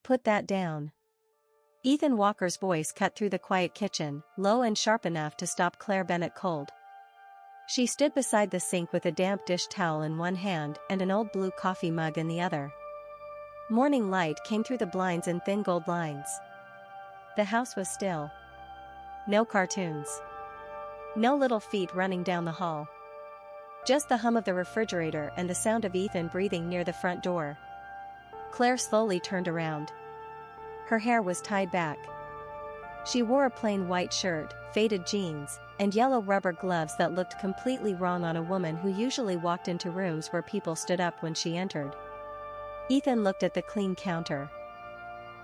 Put that down. Ethan Walker's voice cut through the quiet kitchen, low and sharp enough to stop Claire Bennett cold. She stood beside the sink with a damp dish towel in one hand and an old blue coffee mug in the other. Morning light came through the blinds in thin gold lines. The house was still. No cartoons. No little feet running down the hall. Just the hum of the refrigerator and the sound of Ethan breathing near the front door. Claire slowly turned around. Her hair was tied back. She wore a plain white shirt, faded jeans, and yellow rubber gloves that looked completely wrong on a woman who usually walked into rooms where people stood up when she entered. Ethan looked at the clean counter.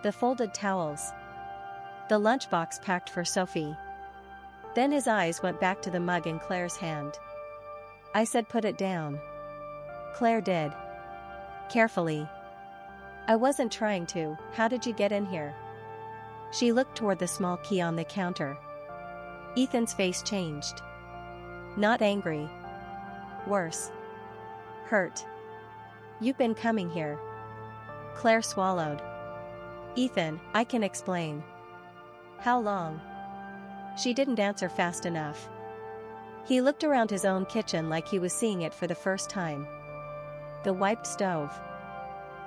The folded towels. The lunchbox packed for Sophie. Then his eyes went back to the mug in Claire's hand. I said put it down. Claire did. Carefully. I wasn't trying to. How did you get in here? She looked toward the small key on the counter. Ethan's face changed. Not angry. Worse. Hurt. You've been coming here. Claire swallowed. Ethan, I can explain. How long? She didn't answer fast enough. He looked around his own kitchen like he was seeing it for the first time. The wiped stove.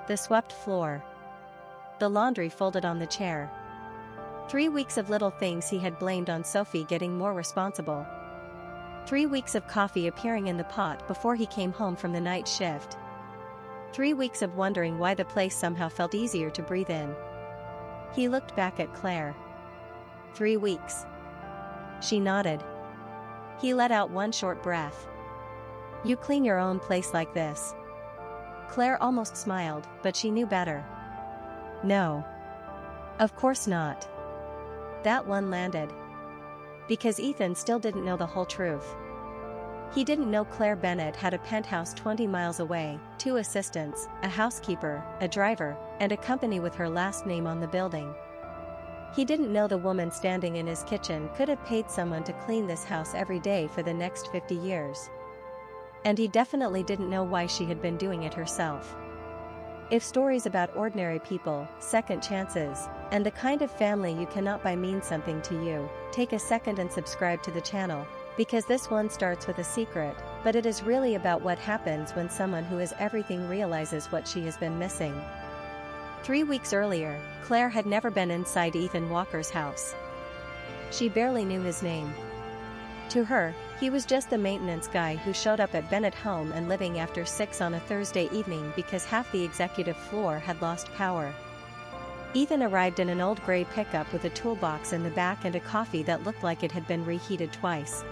The swept floor. The laundry folded on the chair. 3 weeks of little things he had blamed on Sophie getting more responsible. 3 weeks of coffee appearing in the pot before he came home from the night shift. 3 weeks of wondering why the place somehow felt easier to breathe in. He looked back at Claire. 3 weeks. She nodded. He let out one short breath. You clean your own place like this? Claire almost smiled, but she knew better. No. Of course not. That one landed. Because Ethan still didn't know the whole truth. He didn't know Claire Bennett had a penthouse 20 miles away, 2 assistants, a housekeeper, a driver, and a company with her last name on the building. He didn't know the woman standing in his kitchen could have paid someone to clean this house every day for the next 50 years. And he definitely didn't know why she had been doing it herself. If stories about ordinary people, second chances, and the kind of family you cannot buy mean something to you, take a second and subscribe to the channel, because this one starts with a secret, but it is really about what happens when someone who is everything realizes what she has been missing. 3 weeks earlier, Claire had never been inside Ethan Walker's house. She barely knew his name. To her, he was just the maintenance guy who showed up at Bennett home and living after 6 on a Thursday evening because half the executive floor had lost power. Ethan arrived in an old gray pickup with a toolbox in the back and a coffee that looked like it had been reheated twice.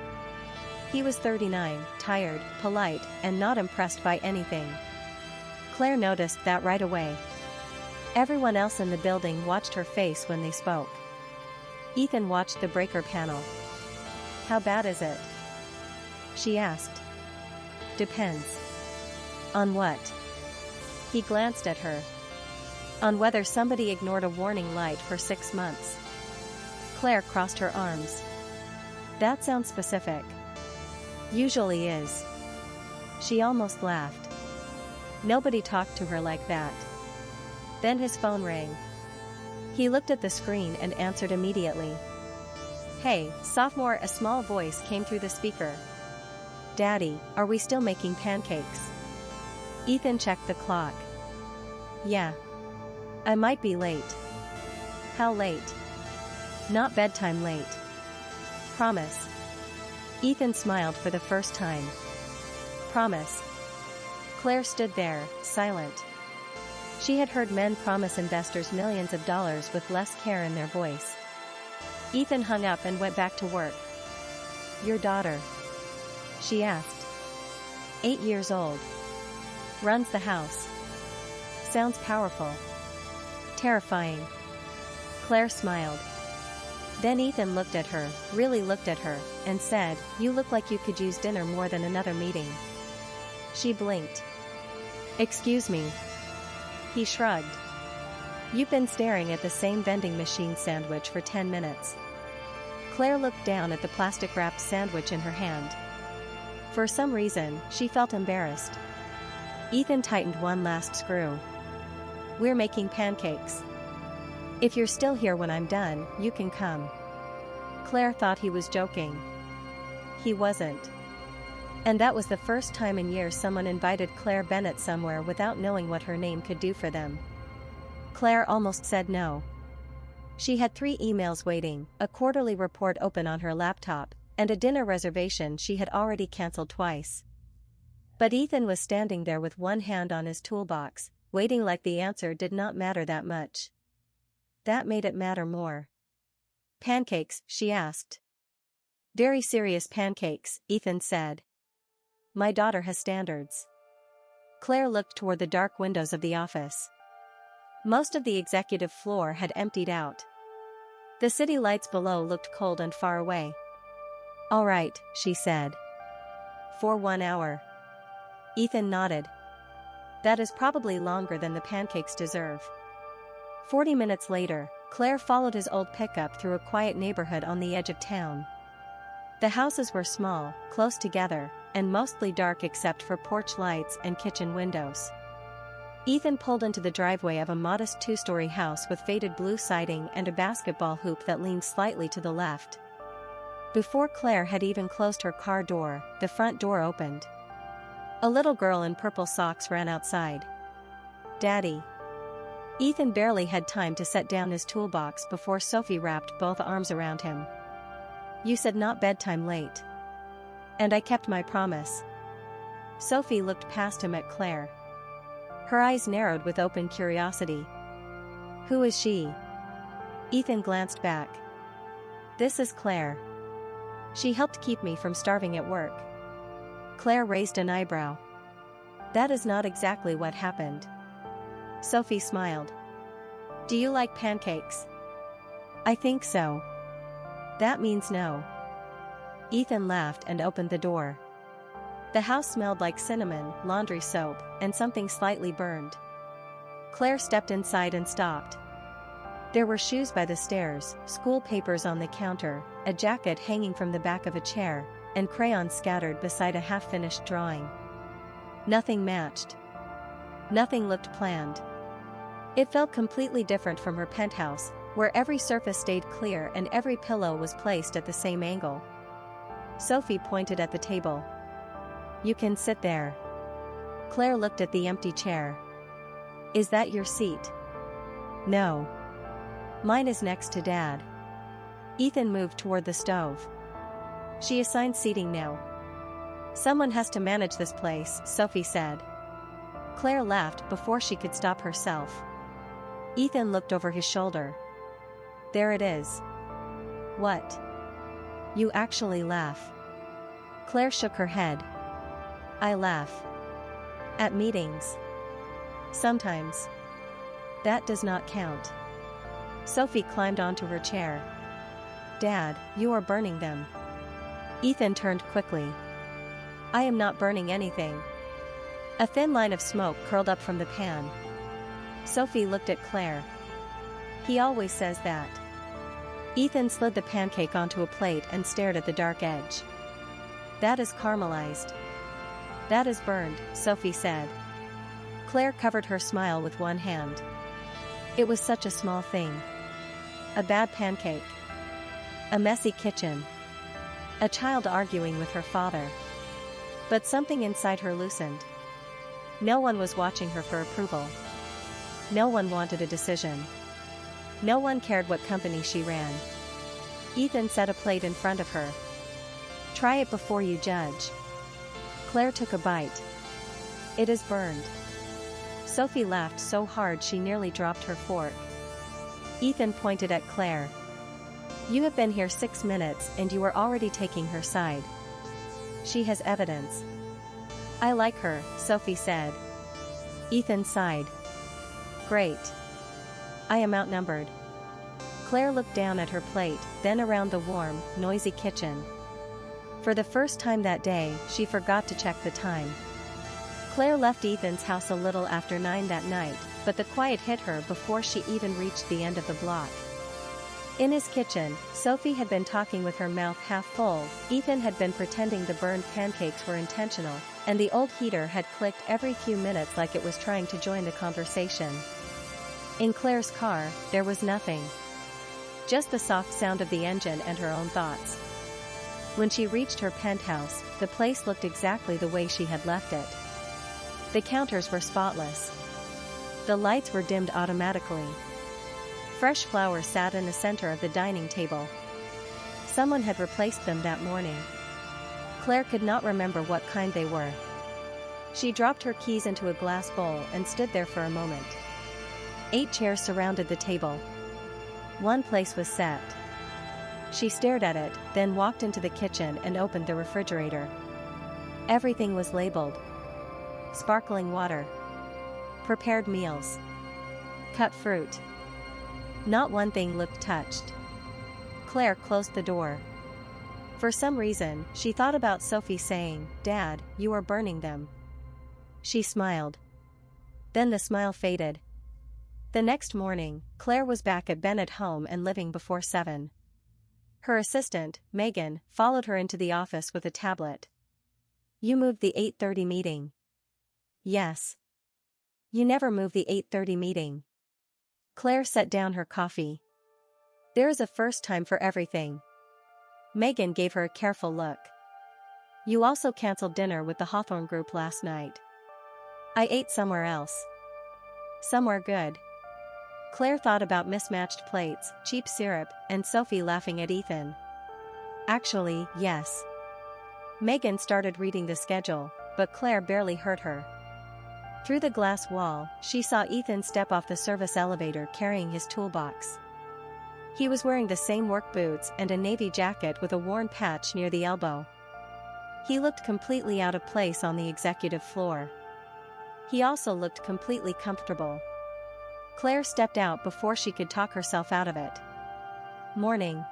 He was 39, tired, polite, and not impressed by anything. Claire noticed that right away. Everyone else in the building watched her face when they spoke. Ethan watched the breaker panel. How bad is it? She asked. Depends. On what? He glanced at her. On whether somebody ignored a warning light for 6 months. Claire crossed her arms. That sounds specific. Usually is. She almost laughed. Nobody talked to her like that. Then his phone rang. He looked at the screen and answered immediately. Hey, sophomore, a small voice came through the speaker. Daddy, are we still making pancakes? Ethan checked the clock. Yeah. I might be late. How late? Not bedtime late. Promise. Ethan smiled for the first time. Promise. Claire stood there, silent. She had heard men promise investors millions of dollars with less care in their voice. Ethan hung up and went back to work. Your daughter? She asked. 8 years old. Runs the house. Sounds powerful. Terrifying. Claire smiled. Then Ethan looked at her, really looked at her, and said, You look like you could use dinner more than another meeting. She blinked. Excuse me. He shrugged. You've been staring at the same vending machine sandwich for 10 minutes. Claire looked down at the plastic-wrapped sandwich in her hand. For some reason, she felt embarrassed. Ethan tightened one last screw. We're making pancakes. If you're still here when I'm done, you can come. Claire thought he was joking. He wasn't. And that was the first time in years someone invited Claire Bennett somewhere without knowing what her name could do for them. Claire almost said no. She had 3 emails waiting, a quarterly report open on her laptop, and a dinner reservation she had already cancelled twice. But Ethan was standing there with one hand on his toolbox, waiting like the answer did not matter that much. That made it matter more. Pancakes, she asked. Very serious pancakes, Ethan said. My daughter has standards. Claire looked toward the dark windows of the office. Most of the executive floor had emptied out. The city lights below looked cold and far away. All right, she said. For 1 hour. Ethan nodded. That is probably longer than the pancakes deserve. 40 minutes later, Claire followed his old pickup through a quiet neighborhood on the edge of town. The houses were small, close together, and mostly dark except for porch lights and kitchen windows. Ethan pulled into the driveway of a modest 2-story house with faded blue siding and a basketball hoop that leaned slightly to the left. Before Claire had even closed her car door, the front door opened. A little girl in purple socks ran outside. Daddy. Ethan barely had time to set down his toolbox before Sophie wrapped both arms around him. You said not bedtime late. And I kept my promise. Sophie looked past him at Claire. Her eyes narrowed with open curiosity. Who is she? Ethan glanced back. This is Claire. She helped keep me from starving at work. Claire raised an eyebrow. That is not exactly what happened. Sophie smiled. Do you like pancakes? I think so. That means no. Ethan laughed and opened the door. The house smelled like cinnamon, laundry soap, and something slightly burned. Claire stepped inside and stopped. There were shoes by the stairs, school papers on the counter, a jacket hanging from the back of a chair, and crayons scattered beside a half-finished drawing. Nothing matched. Nothing looked planned. It felt completely different from her penthouse, where every surface stayed clear and every pillow was placed at the same angle. Sophie pointed at the table. You can sit there. Claire looked at the empty chair. Is that your seat? No. Mine is next to Dad. Ethan moved toward the stove. She assigned seating now. Someone has to manage this place, Sophie said. Claire laughed before she could stop herself. Ethan looked over his shoulder. There it is. What? You actually laugh. Claire shook her head. I laugh. At meetings. Sometimes. That does not count. Sophie climbed onto her chair. Dad, you are burning them. Ethan turned quickly. I am not burning anything. A thin line of smoke curled up from the pan. Sophie looked at Claire. He always says that. Ethan slid the pancake onto a plate and stared at the dark edge. That is caramelized. That is burned, Sophie said. Claire covered her smile with one hand. It was such a small thing. A bad pancake. A messy kitchen. A child arguing with her father. But something inside her loosened. No one was watching her for approval. No one wanted a decision. No one cared what company she ran. Ethan set a plate in front of her. Try it before you judge. Claire took a bite. It is burned. Sophie laughed so hard she nearly dropped her fork. Ethan pointed at Claire. You have been here 6 minutes and you are already taking her side. She has evidence. I like her, Sophie said. Ethan sighed. Great. I am outnumbered. Claire looked down at her plate, then around the warm, noisy kitchen. For the first time that day, she forgot to check the time. Claire left Ethan's house a little after 9 that night, but the quiet hit her before she even reached the end of the block. In his kitchen, Sophie had been talking with her mouth half full, Ethan had been pretending the burned pancakes were intentional, and the old heater had clicked every few minutes like it was trying to join the conversation. In Claire's car, there was nothing. Just the soft sound of the engine and her own thoughts. When she reached her penthouse, the place looked exactly the way she had left it. The counters were spotless. The lights were dimmed automatically. Fresh flowers sat in the center of the dining table. Someone had replaced them that morning. Claire could not remember what kind they were. She dropped her keys into a glass bowl and stood there for a moment. 8 chairs surrounded the table. One place was set. She stared at it, then walked into the kitchen and opened the refrigerator. Everything was labeled. Sparkling water. Prepared meals. Cut fruit. Not one thing looked touched. Claire closed the door. For some reason, she thought about Sophie saying, "Dad, you are burning them." She smiled. Then the smile faded. The next morning, Claire was back at Bennett home and living before 7. Her assistant, Megan, followed her into the office with a tablet. "You moved the 8:30 meeting." "Yes." "You never move the 8:30 meeting." Claire set down her coffee. "There is a first time for everything." Megan gave her a careful look. "You also canceled dinner with the Hawthorne group last night." "I ate somewhere else." "Somewhere good." Claire thought about mismatched plates, cheap syrup, and Sophie laughing at Ethan. "Actually, yes." Megan started reading the schedule, but Claire barely heard her. Through the glass wall, she saw Ethan step off the service elevator carrying his toolbox. He was wearing the same work boots and a navy jacket with a worn patch near the elbow. He looked completely out of place on the executive floor. He also looked completely comfortable. Claire stepped out before she could talk herself out of it. "Morning."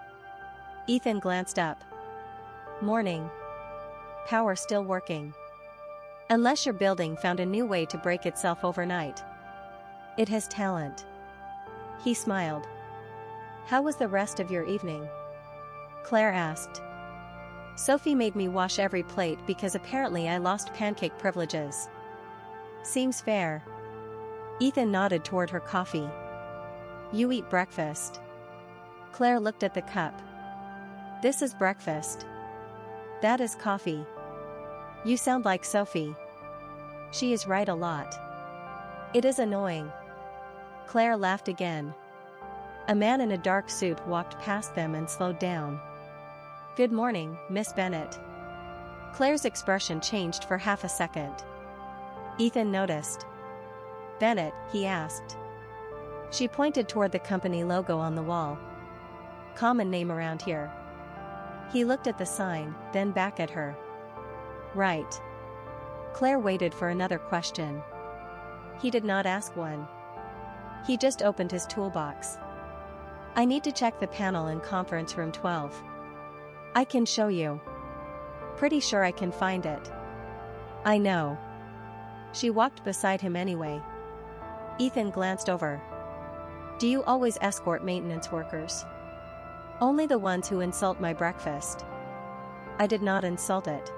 Ethan glanced up. "Morning. Power still working. Unless your building found a new way to break itself overnight. It has talent." He smiled. "How was the rest of your evening?" Claire asked. "Sophie made me wash every plate because apparently I lost pancake privileges." "Seems fair." Ethan nodded toward her coffee. "You eat breakfast." Claire looked at the cup. "This is breakfast." "That is coffee." "You sound like Sophie." "She is right a lot." "It is annoying." Claire laughed again. A man in a dark suit walked past them and slowed down. "Good morning, Miss Bennett." Claire's expression changed for half a second. Ethan noticed. "Bennett?" he asked. She pointed toward the company logo on the wall. "Common name around here." He looked at the sign, then back at her. "Right." Claire waited for another question. He did not ask one. He just opened his toolbox. "I need to check the panel in conference room 12. I can show you." "Pretty sure I can find it." "I know." She walked beside him anyway. Ethan glanced over. "Do you always escort maintenance workers?" "Only the ones who insult my breakfast." "I did not insult it."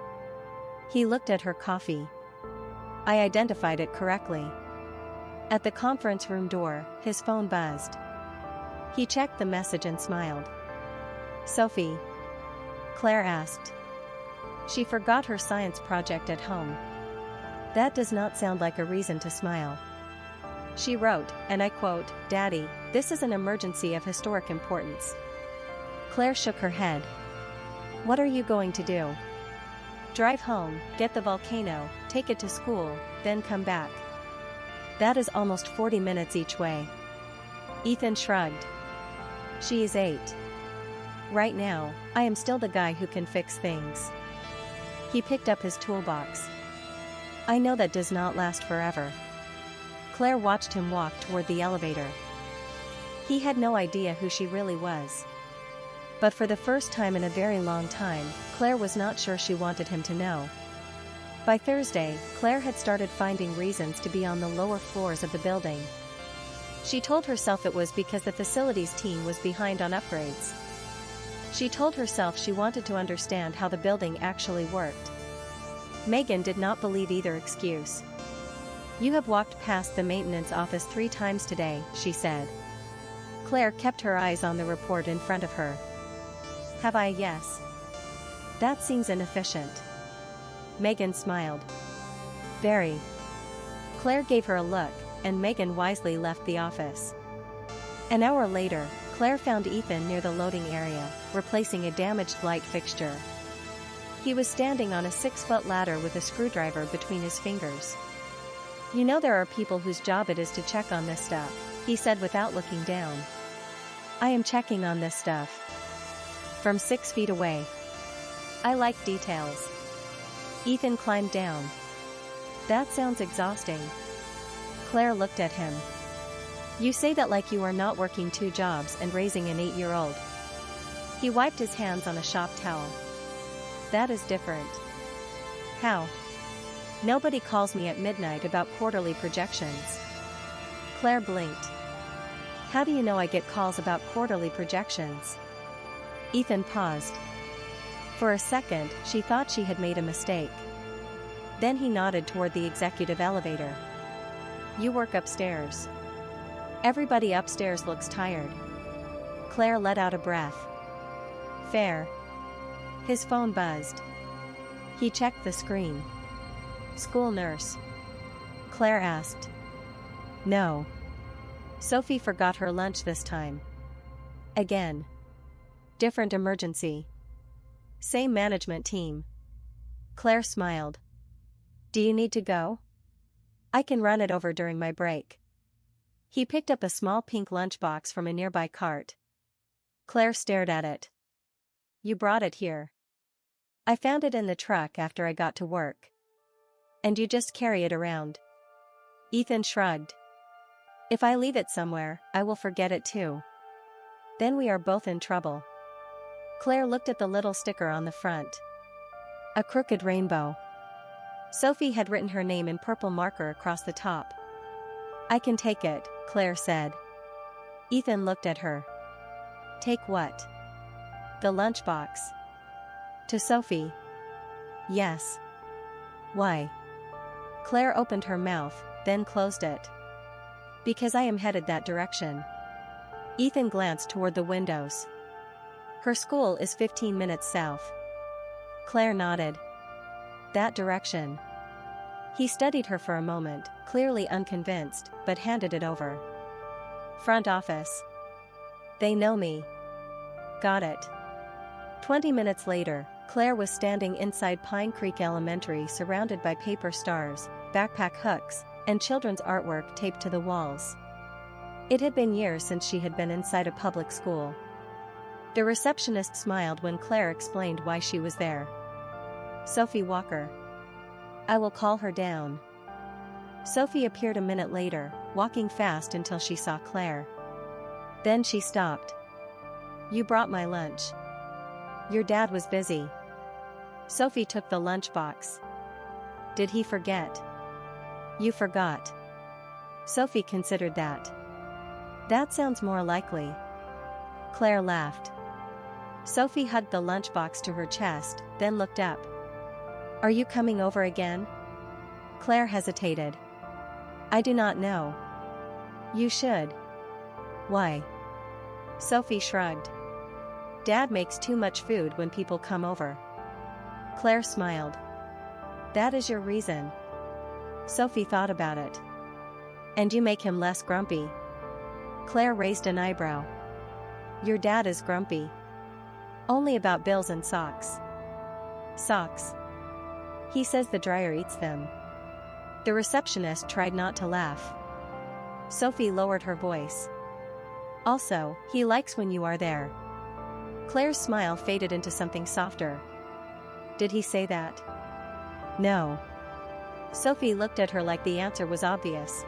He looked at her coffee. "I identified it correctly." At the conference room door, his phone buzzed. He checked the message and smiled. "Sophie?" Claire asked. She forgot her science project at home. That does not sound like a reason to smile. She wrote, and I quote, "Daddy, this is an emergency of historic importance." Claire shook her head. "What are you going to do?" "Drive home, get the volcano, take it to school, then come back." "That is almost 40 minutes each way." Ethan shrugged. "She is 8. Right now, I am still the guy who can fix things." He picked up his toolbox. "I know that does not last forever." Claire watched him walk toward the elevator. He had no idea who she really was. But for the first time in a very long time, Claire was not sure she wanted him to know. By Thursday, Claire had started finding reasons to be on the lower floors of the building. She told herself it was because the facilities team was behind on upgrades. She told herself she wanted to understand how the building actually worked. Megan did not believe either excuse. You have walked past the maintenance office 3 times today, she said. Claire kept her eyes on the report in front of her. Have I? Yes. That seems inefficient. Megan smiled. Very. Claire gave her a look, and Megan wisely left the office. An hour later, Claire found Ethan near the loading area, replacing a damaged light fixture. He was standing on a 6-foot ladder with a screwdriver between his fingers. You know there are people whose job it is to check on this stuff, he said without looking down. I am checking on this stuff. From 6 feet away. I like details. Ethan climbed down. That sounds exhausting. Claire looked at him. You say that like you are not working 2 jobs and raising an 8-year-old. He wiped his hands on a shop towel. That is different. How? Nobody calls me at midnight about quarterly projections. Claire blinked. How do you know I get calls about quarterly projections? Ethan paused. For a second, she thought she had made a mistake. Then he nodded toward the executive elevator. You work upstairs. Everybody upstairs looks tired. Claire let out a breath. Fair. His phone buzzed. He checked the screen. School nurse. Claire asked. No. Sophie forgot her lunch this time. Again. Different emergency. Same management team. Claire smiled. Do you need to go? I can run it over during my break. He picked up a small pink lunchbox from a nearby cart. Claire stared at it. You brought it here. I found it in the truck after I got to work. And you just carry it around. Ethan shrugged. If I leave it somewhere, I will forget it too. Then we are both in trouble. Claire looked at the little sticker on the front. A crooked rainbow. Sophie had written her name in purple marker across the top. I can take it, Claire said. Ethan looked at her. Take what? The lunchbox. To Sophie. Yes. Why? Claire opened her mouth, then closed it. Because I am headed that direction. Ethan glanced toward the windows. Her school is 15 minutes south. Claire nodded. That direction. He studied her for a moment, clearly unconvinced, but handed it over. Front office. They know me. Got it. 20 minutes later, Claire was standing inside Pine Creek Elementary surrounded by paper stars, backpack hooks, and children's artwork taped to the walls. It had been years since she had been inside a public school. The receptionist smiled when Claire explained why she was there. Sophie Walker. I will call her down. Sophie appeared a minute later, walking fast until she saw Claire. Then she stopped. You brought my lunch. Your dad was busy. Sophie took the lunchbox. Did he forget? You forgot. Sophie considered that. That sounds more likely. Claire laughed. Sophie hugged the lunchbox to her chest, then looked up. Are you coming over again? Claire hesitated. I do not know. You should. Why? Sophie shrugged. Dad makes too much food when people come over. Claire smiled. That is your reason. Sophie thought about it. And you make him less grumpy. Claire raised an eyebrow. Your dad is grumpy. Only about bills and socks. Socks. He says the dryer eats them. The receptionist tried not to laugh. Sophie lowered her voice. Also, he likes when you are there. Claire's smile faded into something softer. Did he say that? No. Sophie looked at her like the answer was obvious.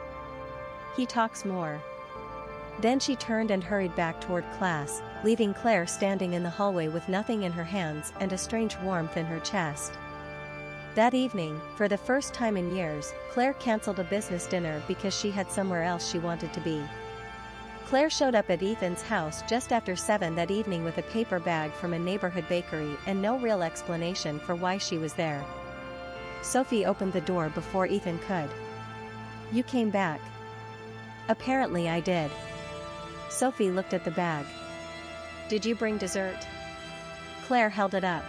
He talks more. Then she turned and hurried back toward class, leaving Claire standing in the hallway with nothing in her hands and a strange warmth in her chest. That evening, for the first time in years, Claire canceled a business dinner because she had somewhere else she wanted to be. Claire showed up at Ethan's house just after 7 that evening with a paper bag from a neighborhood bakery and no real explanation for why she was there. Sophie opened the door before Ethan could. You came back. Apparently I did. Sophie looked at the bag. Did you bring dessert? Claire held it up.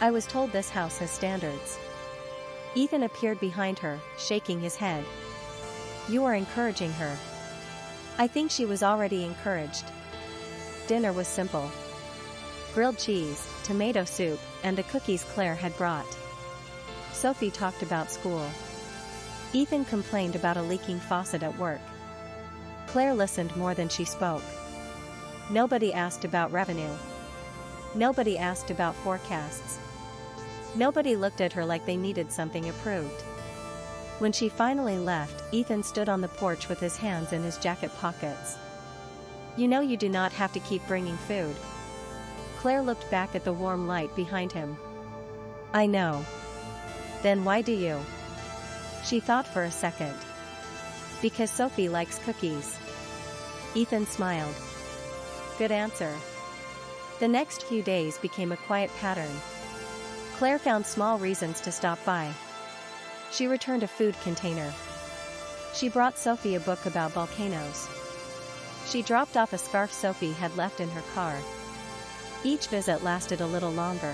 I was told this house has standards. Ethan appeared behind her, shaking his head. You are encouraging her. I think she was already encouraged. Dinner was simple. Grilled cheese, tomato soup, and the cookies Claire had brought. Sophie talked about school. Ethan complained about a leaking faucet at work. Claire listened more than she spoke. Nobody asked about revenue. Nobody asked about forecasts. Nobody looked at her like they needed something approved. When she finally left, Ethan stood on the porch with his hands in his jacket pockets. You know you do not have to keep bringing food. Claire looked back at the warm light behind him. I know. Then why do you? She thought for a second. Because Sophie likes cookies. Ethan smiled. Good answer. The next few days became a quiet pattern. Claire found small reasons to stop by. She returned a food container. She brought Sophie a book about volcanoes. She dropped off a scarf Sophie had left in her car. Each visit lasted a little longer.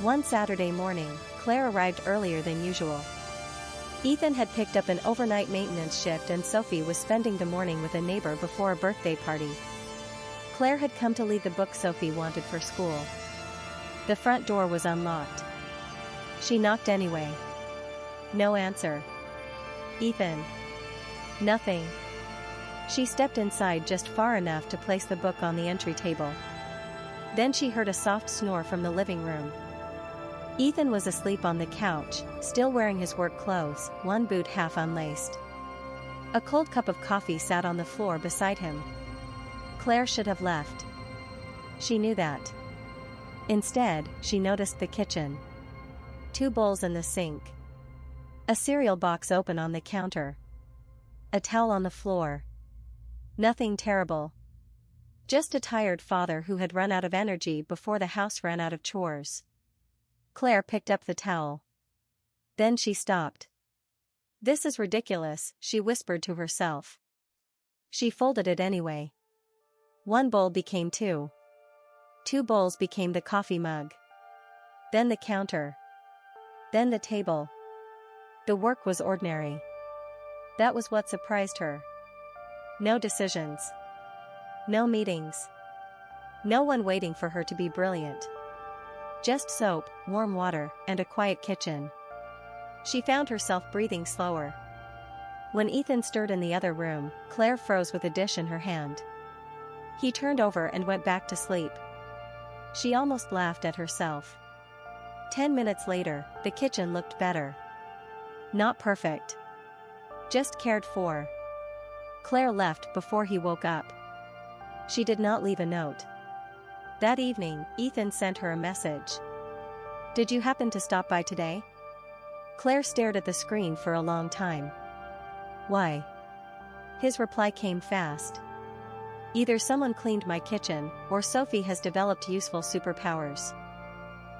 One Saturday morning, Claire arrived earlier than usual. Ethan had picked up an overnight maintenance shift and Sophie was spending the morning with a neighbor before a birthday party. Claire had come to leave the book Sophie wanted for school. The front door was unlocked. She knocked anyway. No answer. Ethan. Nothing. She stepped inside just far enough to place the book on the entry table. Then she heard a soft snore from the living room. Ethan was asleep on the couch, still wearing his work clothes, one boot half unlaced. A cold cup of coffee sat on the floor beside him. Claire should have left. She knew that. Instead, she noticed the kitchen. 2 bowls in the sink. A cereal box open on the counter. A towel on the floor. Nothing terrible. Just a tired father who had run out of energy before the house ran out of chores. Claire picked up the towel. Then she stopped. This is ridiculous, she whispered to herself. She folded it anyway. 1 bowl became 2. 2 bowls became the coffee mug. Then the counter. Then the table. The work was ordinary. That was what surprised her. No decisions. No meetings. No one waiting for her to be brilliant. Just soap, warm water, and a quiet kitchen. She found herself breathing slower. When Ethan stirred in the other room, Claire froze with a dish in her hand. He turned over and went back to sleep. She almost laughed at herself. 10 minutes later, the kitchen looked better. Not perfect. Just cared for. Claire left before he woke up. She did not leave a note. That evening, Ethan sent her a message. Did you happen to stop by today? Claire stared at the screen for a long time. Why? His reply came fast. Either someone cleaned my kitchen, or Sophie has developed useful superpowers.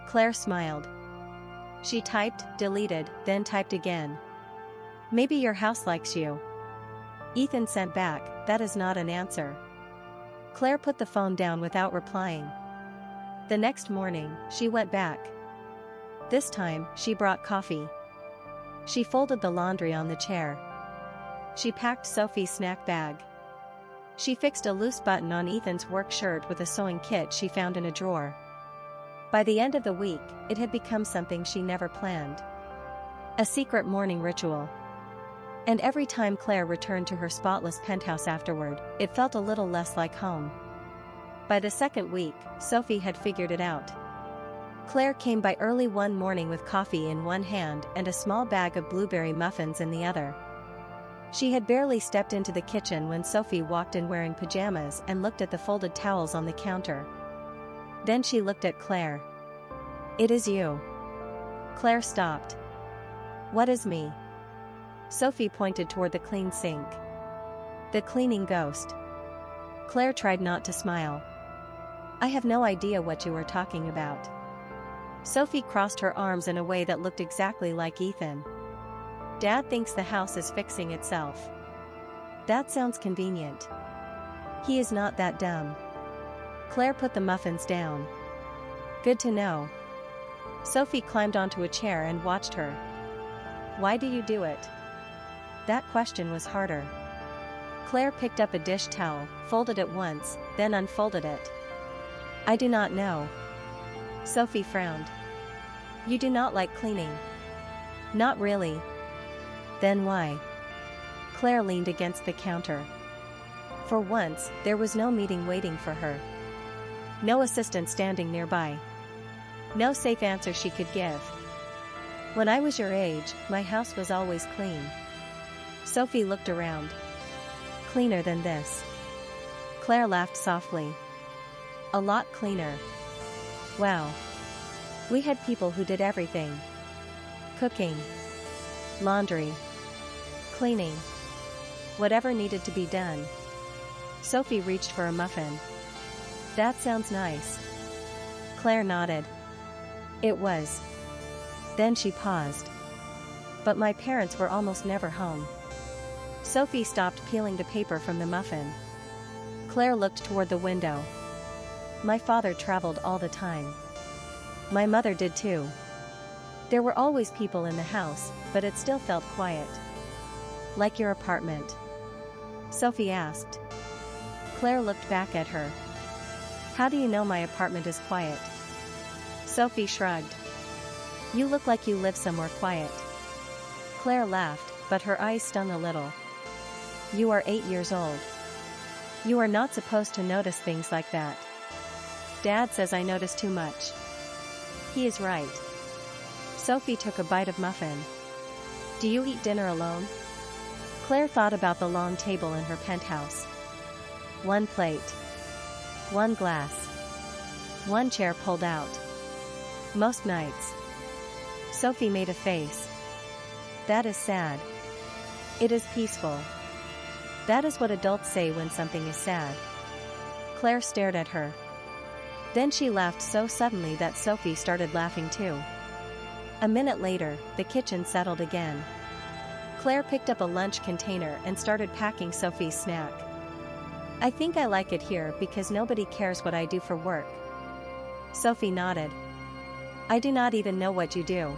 Claire smiled. She typed, deleted, then typed again. Maybe your house likes you. Ethan sent back, that is not an answer. Claire put the phone down without replying. The next morning, she went back. This time, she brought coffee. She folded the laundry on the chair. She packed Sophie's snack bag. She fixed a loose button on Ethan's work shirt with a sewing kit she found in a drawer. By the end of the week, it had become something she never planned. A secret morning ritual. And every time Claire returned to her spotless penthouse afterward, it felt a little less like home. By the second week, Sophie had figured it out. Claire came by early one morning with coffee in one hand and a small bag of blueberry muffins in the other. She had barely stepped into the kitchen when Sophie walked in wearing pajamas and looked at the folded towels on the counter. Then she looked at Claire. It is you. Claire stopped. What is me? Sophie pointed toward the clean sink. The cleaning ghost. Claire tried not to smile. I have no idea what you are talking about. Sophie crossed her arms in a way that looked exactly like Ethan. Dad thinks the house is fixing itself. That sounds convenient. He is not that dumb. Claire put the muffins down. Good to know. Sophie climbed onto a chair and watched her. Why do you do it? That question was harder. Claire picked up a dish towel, folded it once, then unfolded it. I do not know. Sophie frowned. You do not like cleaning? Not really. Then why? Claire leaned against the counter. For once, there was no meeting waiting for her. No assistant standing nearby. No safe answer she could give. When I was your age, my house was always clean. Sophie looked around. Cleaner than this. Claire laughed softly. A lot cleaner. Wow. We had people who did everything. Cooking. Laundry. Cleaning. Whatever needed to be done. Sophie reached for a muffin. That sounds nice. Claire nodded. It was. Then she paused. But my parents were almost never home. Sophie stopped peeling the paper from the muffin. Claire looked toward the window. My father traveled all the time. My mother did too. There were always people in the house, but it still felt quiet. Like your apartment? Sophie asked. Claire looked back at her. How do you know my apartment is quiet? Sophie shrugged. You look like you live somewhere quiet. Claire laughed, but her eyes stung a little. You are 8 years old. You are not supposed to notice things like that. Dad says I notice too much. He is right. Sophie took a bite of muffin. Do you eat dinner alone? Claire thought about the long table in her penthouse. One plate. One glass. One chair pulled out. Most nights. Sophie made a face. That is sad. It is peaceful. That is what adults say when something is sad. Claire stared at her. Then she laughed so suddenly that Sophie started laughing too. A minute later, the kitchen settled again. Claire picked up a lunch container and started packing Sophie's snack. I think I like it here because nobody cares what I do for work. Sophie nodded. I do not even know what you do.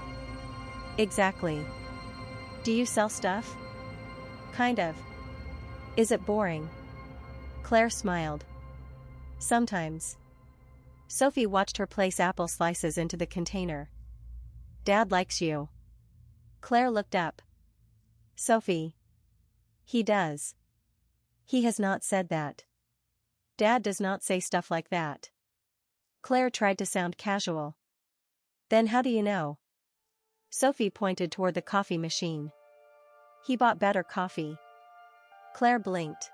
Exactly. Do you sell stuff? Kind of. Is it boring? Claire smiled. Sometimes. Sophie watched her place apple slices into the container. Dad likes you. Claire looked up. Sophie. He does. He has not said that. Dad does not say stuff like that. Claire tried to sound casual. Then how do you know? Sophie pointed toward the coffee machine. He bought better coffee. Claire blinked.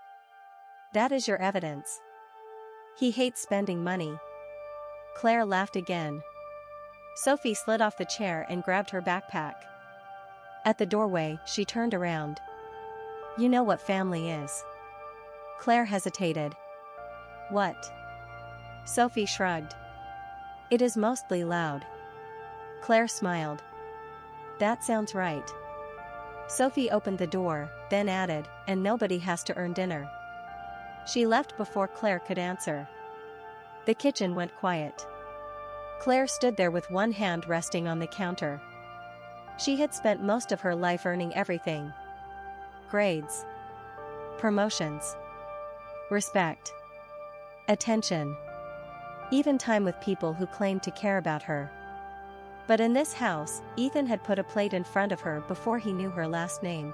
That is your evidence. He hates spending money. Claire laughed again. Sophie slid off the chair and grabbed her backpack. At the doorway, she turned around. You know what family is. Claire hesitated. What? Sophie shrugged. It is mostly loud. Claire smiled. That sounds right. Sophie opened the door, then added, and nobody has to earn dinner. She left before Claire could answer. The kitchen went quiet. Claire stood there with one hand resting on the counter. She had spent most of her life earning everything. Grades. Promotions. Respect. Attention. Even time with people who claimed to care about her. But in this house, Ethan had put a plate in front of her before he knew her last name.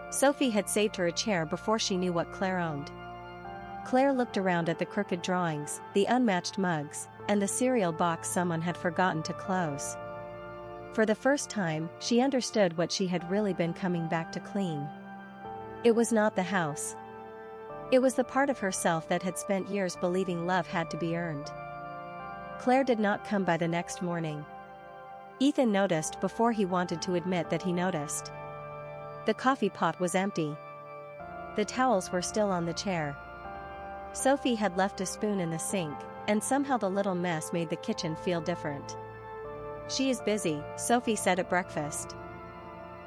Sophie had saved her a chair before she knew what Claire owned. Claire looked around at the crooked drawings, the unmatched mugs, and the cereal box someone had forgotten to close. For the first time, she understood what she had really been coming back to clean. It was not the house. It was the part of herself that had spent years believing love had to be earned. Claire did not come by the next morning. Ethan noticed before he wanted to admit that he noticed. The coffee pot was empty. The towels were still on the chair. Sophie had left a spoon in the sink, and somehow the little mess made the kitchen feel different. She is busy, Sophie said at breakfast.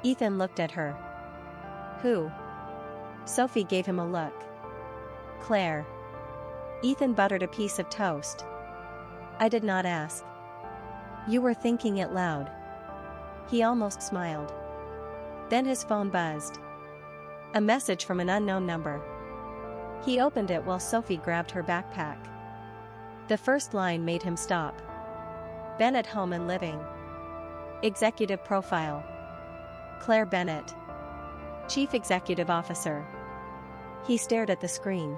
Ethan looked at her. Who? Sophie gave him a look. Claire. Ethan buttered a piece of toast. I did not ask. You were thinking it loud. He almost smiled. Then his phone buzzed. A message from an unknown number. He opened it while Sophie grabbed her backpack. The first line made him stop. Ben at home and living. Executive profile. Claire Bennett. Chief Executive Officer. He stared at the screen.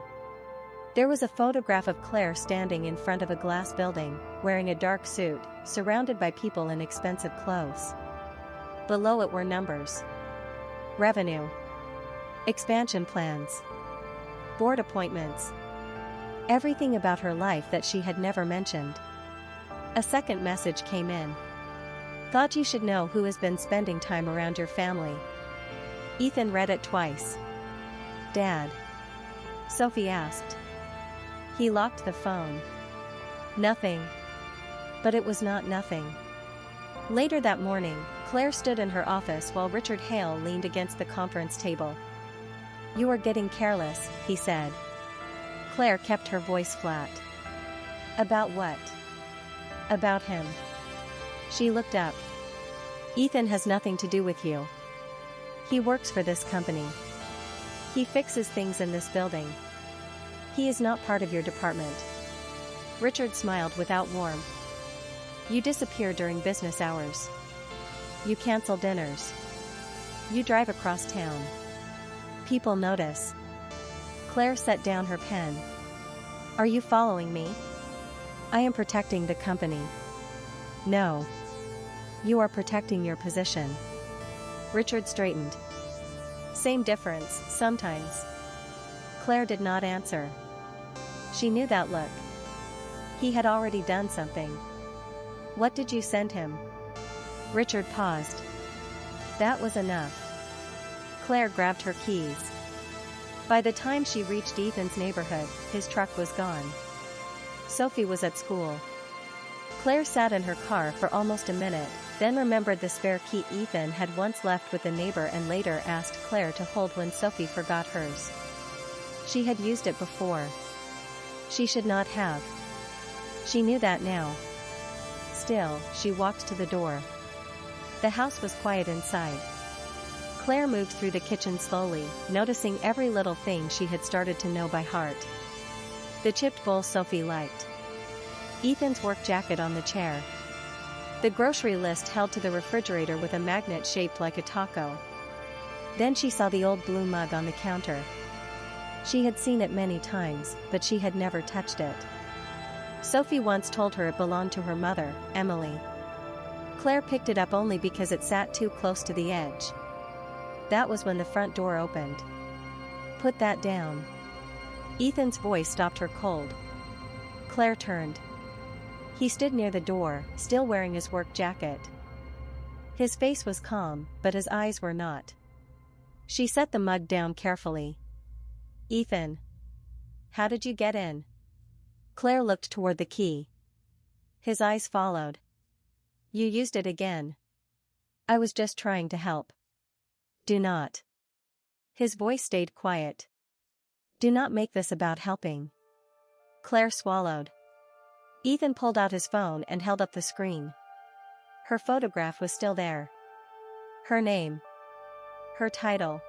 There was a photograph of Claire standing in front of a glass building, wearing a dark suit, surrounded by people in expensive clothes. Below it were numbers. Revenue. Expansion plans. Board appointments. Everything about her life that she had never mentioned. A second message came in. Thought you should know who has been spending time around your family. Ethan read it twice. Dad? Sophie asked. He locked the phone. Nothing. But it was not nothing. Later that morning, Claire stood in her office while Richard Hale leaned against the conference table. You are getting careless, he said. Claire kept her voice flat. About what? About him. She looked up. Ethan has nothing to do with you. He works for this company. He fixes things in this building. He is not part of your department. Richard smiled without warmth. You disappear during business hours. You cancel dinners. You drive across town. People notice. Claire set down her pen. Are you following me? I am protecting the company. No. You are protecting your position. Richard straightened. Same difference, sometimes. Claire did not answer. She knew that look. He had already done something. What did you send him? Richard paused. That was enough. Claire grabbed her keys. By the time she reached Ethan's neighborhood, his truck was gone. Sophie was at school. Claire sat in her car for almost a minute, then remembered the spare key Ethan had once left with a neighbor and later asked Claire to hold when Sophie forgot hers. She had used it before. She should not have. She knew that now. Still, she walked to the door. The house was quiet inside. Claire moved through the kitchen slowly, noticing every little thing she had started to know by heart. The chipped bowl Sophie liked. Ethan's work jacket on the chair. The grocery list held to the refrigerator with a magnet shaped like a taco. Then she saw the old blue mug on the counter. She had seen it many times, but she had never touched it. Sophie once told her it belonged to her mother, Emily. Claire picked it up only because it sat too close to the edge. That was when the front door opened. Put that down. Ethan's voice stopped her cold. Claire turned. He stood near the door, still wearing his work jacket. His face was calm, but his eyes were not. She set the mug down carefully. Ethan. How did you get in? Claire looked toward the key. His eyes followed. You used it again. I was just trying to help. Do not. His voice stayed quiet. Do not make this about helping. Claire swallowed. Ethan pulled out his phone and held up the screen. Her photograph was still there. Her name. Her title.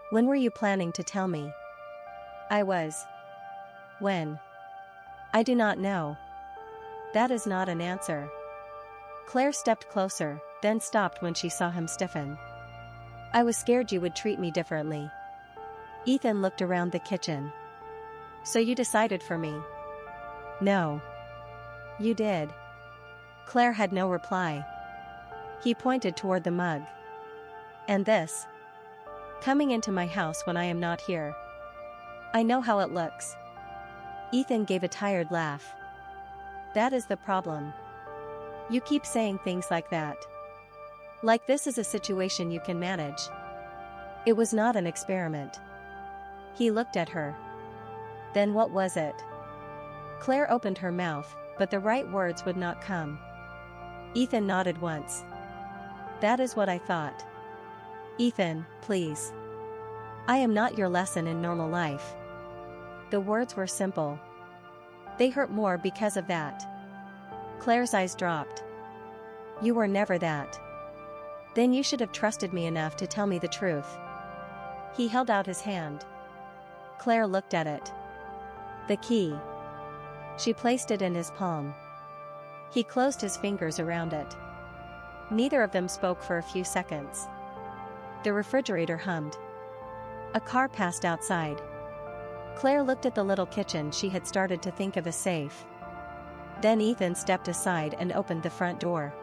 When were you planning to tell me? I was. When? I do not know. That is not an answer. Claire stepped closer, then stopped when she saw him stiffen. I was scared you would treat me differently. Ethan looked around the kitchen. So you decided for me? No. You did. Claire had no reply. He pointed toward the mug. And this? Coming into my house when I am not here. I know how it looks. Ethan gave a tired laugh. That is the problem. You keep saying things like that. Like this is a situation you can manage. It was not an experiment. He looked at her. Then what was it? Claire opened her mouth, but the right words would not come. Ethan nodded once. That is what I thought. Ethan, please. I am not your lesson in normal life. The words were simple. They hurt more because of that. Claire's eyes dropped. You were never that. Then you should have trusted me enough to tell me the truth. He held out his hand. Claire looked at it. The key. She placed it in his palm. He closed his fingers around it. Neither of them spoke for a few seconds. The refrigerator hummed. A car passed outside. Claire looked at the little kitchen she had started to think of as safe. Then Ethan stepped aside and opened the front door.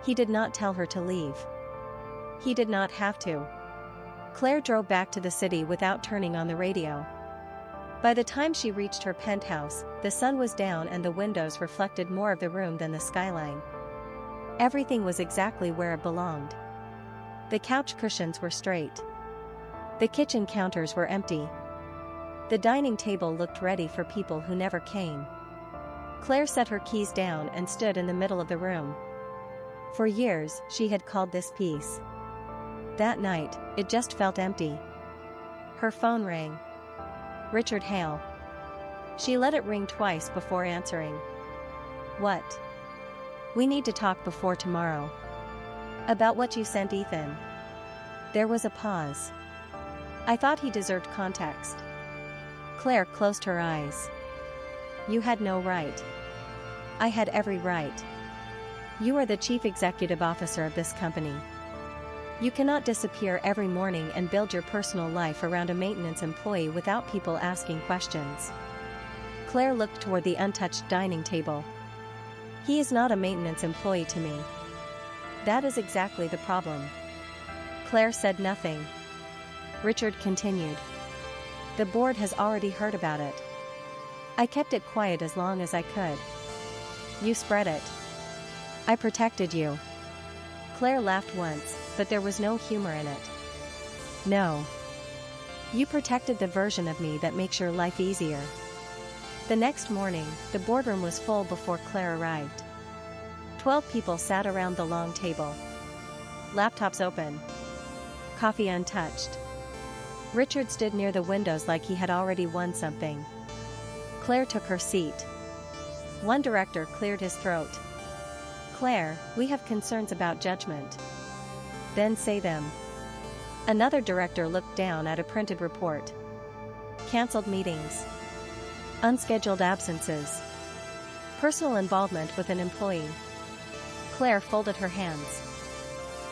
He did not tell her to leave. He did not have to. Claire drove back to the city without turning on the radio. By the time she reached her penthouse, the sun was down and the windows reflected more of the room than the skyline. Everything was exactly where it belonged. The couch cushions were straight. The kitchen counters were empty. The dining table looked ready for people who never came. Claire set her keys down and stood in the middle of the room. For years, she had called this peace. That night, it just felt empty. Her phone rang. Richard Hale. She let it ring twice before answering. What? We need to talk before tomorrow. About what you sent Ethan. There was a pause. I thought he deserved context. Claire closed her eyes. You had no right. I had every right. You are the chief executive officer of this company. You cannot disappear every morning and build your personal life around a maintenance employee without people asking questions. Claire looked toward the untouched dining table. He is not a maintenance employee to me. That is exactly the problem. Claire said nothing. Richard continued. The board has already heard about it. I kept it quiet as long as I could. You spread it. I protected you. Claire laughed once, but there was no humor in it. No. You protected the version of me that makes your life easier. The next morning, the boardroom was full before Claire arrived. 12 people sat around the long table. Laptops open. Coffee untouched. Richard stood near the windows like he had already won something. Claire took her seat. One director cleared his throat. Claire, we have concerns about judgment. Then say them. Another director looked down at a printed report. Cancelled meetings. Unscheduled absences. Personal involvement with an employee. Claire folded her hands.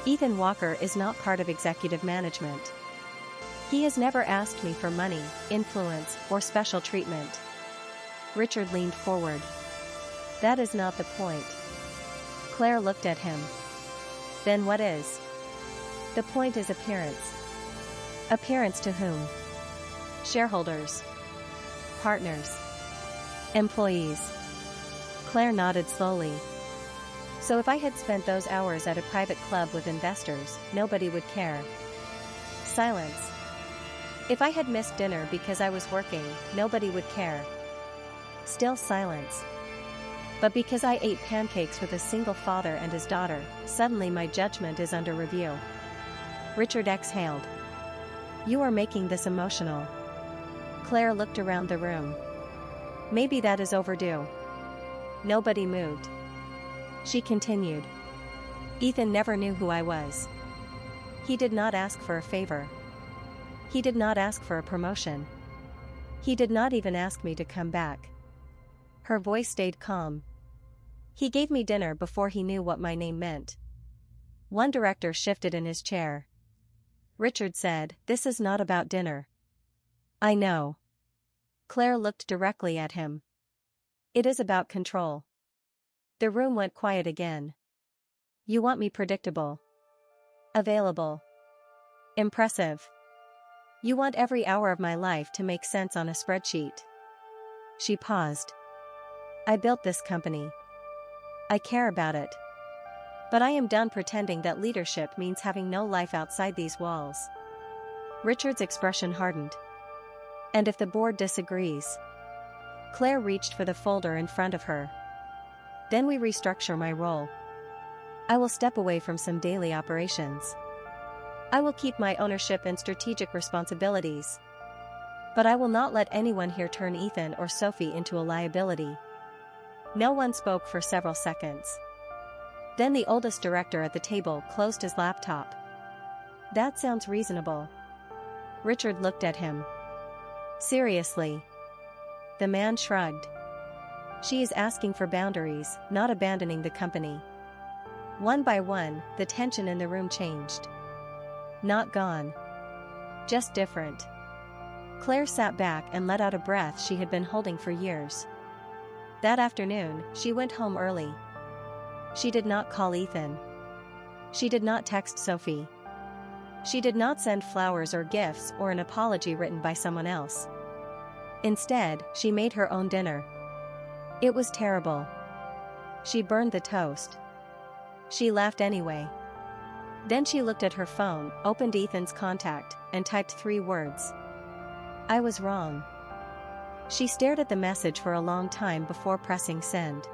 Ethan Walker is not part of executive management. He has never asked me for money, influence, or special treatment. Richard leaned forward. That is not the point. Claire looked at him. Then what is? The point is appearance. Appearance to whom? Shareholders. Partners. Employees. Claire nodded slowly. So if I had spent those hours at a private club with investors, nobody would care. Silence. If I had missed dinner because I was working, nobody would care. Still silence. But because I ate pancakes with a single father and his daughter, suddenly my judgment is under review. Richard exhaled. You are making this emotional. Claire looked around the room. Maybe that is overdue. Nobody moved. She continued. Ethan never knew who I was. He did not ask for a favor. He did not ask for a promotion. He did not even ask me to come back. Her voice stayed calm. He gave me dinner before he knew what my name meant. One director shifted in his chair. Richard said, This is not about dinner. I know. Claire looked directly at him. It is about control. The room went quiet again. You want me predictable. Available. Impressive. You want every hour of my life to make sense on a spreadsheet. She paused. I built this company. I care about it. But I am done pretending that leadership means having no life outside these walls. Richard's expression hardened. And if the board disagrees? Claire reached for the folder in front of her. Then we restructure my role. I will step away from some daily operations. I will keep my ownership and strategic responsibilities. But I will not let anyone here turn Ethan or Sophie into a liability. No one spoke for several seconds. Then the oldest director at the table closed his laptop. That sounds reasonable. Richard looked at him. Seriously? The man shrugged. She is asking for boundaries, not abandoning the company. One by one, the tension in the room changed. Not gone. Just different. Claire sat back and let out a breath she had been holding for years. That afternoon, she went home early. She did not call Ethan. She did not text Sophie. She did not send flowers or gifts or an apology written by someone else. Instead, she made her own dinner. It was terrible. She burned the toast. She laughed anyway. Then she looked at her phone, opened Ethan's contact, and typed 3 words. I was wrong. She stared at the message for a long time before pressing send.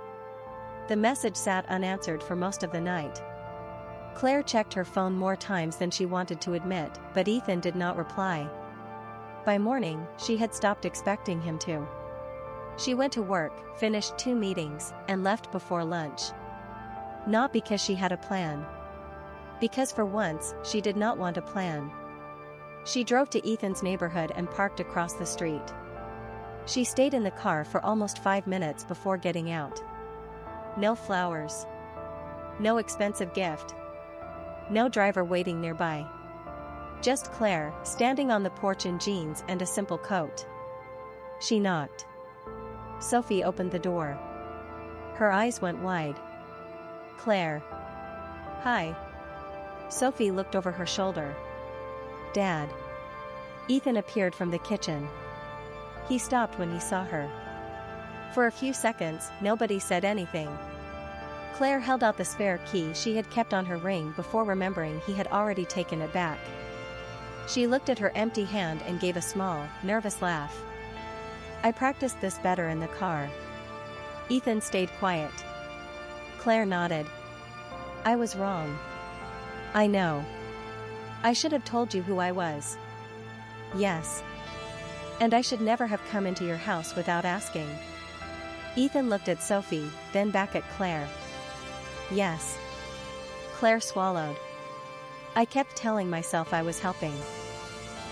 The message sat unanswered for most of the night. Claire checked her phone more times than she wanted to admit, but Ethan did not reply. By morning, she had stopped expecting him to. She went to work, finished 2 meetings, and left before lunch. Not because she had a plan. Because for once, she did not want a plan. She drove to Ethan's neighborhood and parked across the street. She stayed in the car for almost 5 minutes before getting out. No flowers. No expensive gift. No driver waiting nearby. Just Claire, standing on the porch in jeans and a simple coat. She knocked. Sophie opened the door. Her eyes went wide. Claire. Hi. Sophie looked over her shoulder. Dad. Ethan appeared from the kitchen. He stopped when he saw her. For a few seconds, nobody said anything. Claire held out the spare key she had kept on her ring before remembering he had already taken it back. She looked at her empty hand and gave a small, nervous laugh. I practiced this better in the car. Ethan stayed quiet. Claire nodded. I was wrong. I know. I should have told you who I was. Yes. And I should never have come into your house without asking. Ethan looked at Sophie, then back at Claire. Yes. Claire swallowed. I kept telling myself I was helping.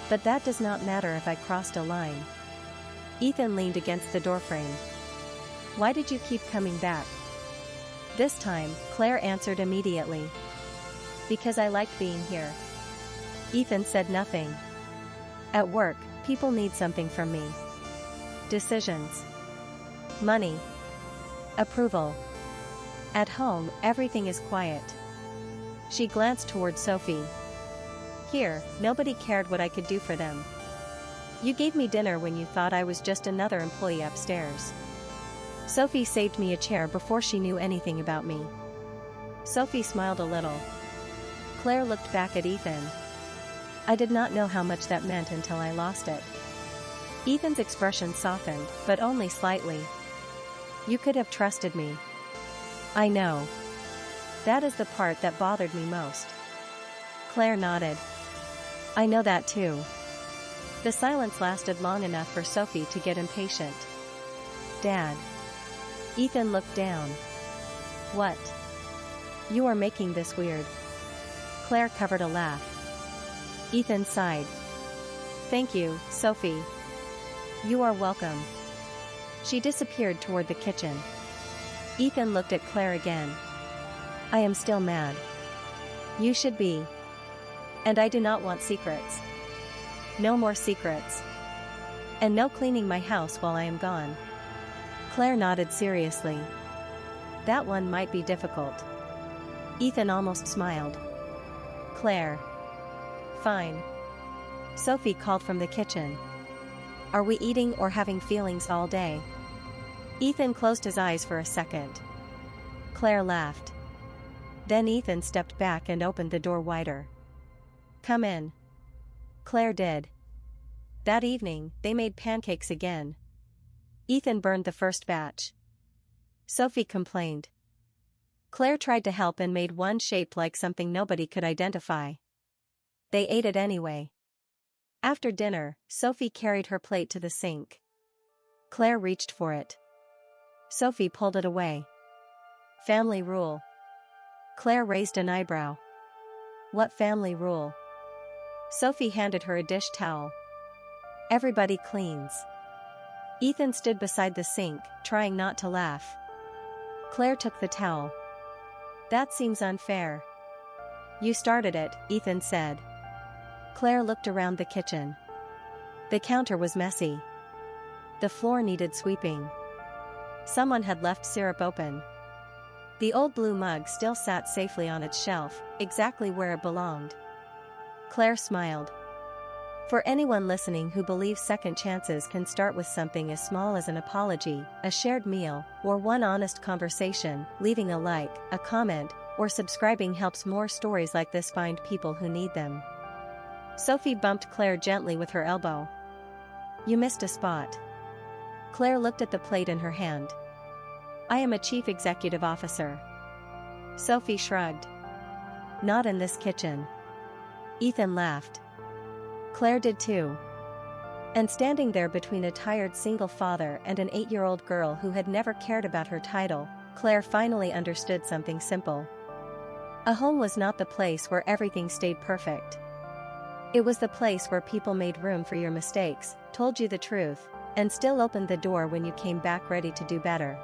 But that does not matter if I crossed a line. Ethan leaned against the doorframe. Why did you keep coming back? This time, Claire answered immediately. Because I liked being here. Ethan said nothing. At work, people need something from me. Decisions. Money. Approval. At home, everything is quiet. She glanced toward Sophie. Here, nobody cared what I could do for them. You gave me dinner when you thought I was just another employee upstairs. Sophie saved me a chair before she knew anything about me. Sophie smiled a little. Claire looked back at Ethan. I did not know how much that meant until I lost it. Ethan's expression softened, but only slightly. You could have trusted me. I know. That is the part that bothered me most. Claire nodded. I know that too. The silence lasted long enough for Sophie to get impatient. Dad. Ethan looked down. What? You are making this weird. Claire covered a laugh. Ethan sighed. Thank you, Sophie. You are welcome. She disappeared toward the kitchen. Ethan looked at Claire again. I am still mad. You should be. And I do not want secrets. No more secrets. And no cleaning my house while I am gone. Claire nodded seriously. That one might be difficult. Ethan almost smiled. Claire. Fine. Sophie called from the kitchen. Are we eating or having feelings all day? Ethan closed his eyes for a second. Claire laughed. Then Ethan stepped back and opened the door wider. Come in. Claire did. That evening, they made pancakes again. Ethan burned the first batch. Sophie complained. Claire tried to help and made one shaped like something nobody could identify. They ate it anyway. After dinner, Sophie carried her plate to the sink. Claire reached for it. Sophie pulled it away. Family rule. Claire raised an eyebrow. What family rule? Sophie handed her a dish towel. Everybody cleans. Ethan stood beside the sink, trying not to laugh. Claire took the towel. That seems unfair. You started it, Ethan said. Claire looked around the kitchen. The counter was messy. The floor needed sweeping. Someone had left syrup open. The old blue mug still sat safely on its shelf, exactly where it belonged. Claire smiled. For anyone listening who believes second chances can start with something as small as an apology, a shared meal, or one honest conversation, leaving a like, a comment, or subscribing helps more stories like this find people who need them. Sophie bumped Claire gently with her elbow. You missed a spot. Claire looked at the plate in her hand. I am a chief executive officer. Sophie shrugged. Not in this kitchen. Ethan laughed. Claire did too. And standing there between a tired single father and an 8-year-old girl who had never cared about her title, Claire finally understood something simple. A home was not the place where everything stayed perfect. It was the place where people made room for your mistakes, told you the truth, and still opened the door when you came back ready to do better.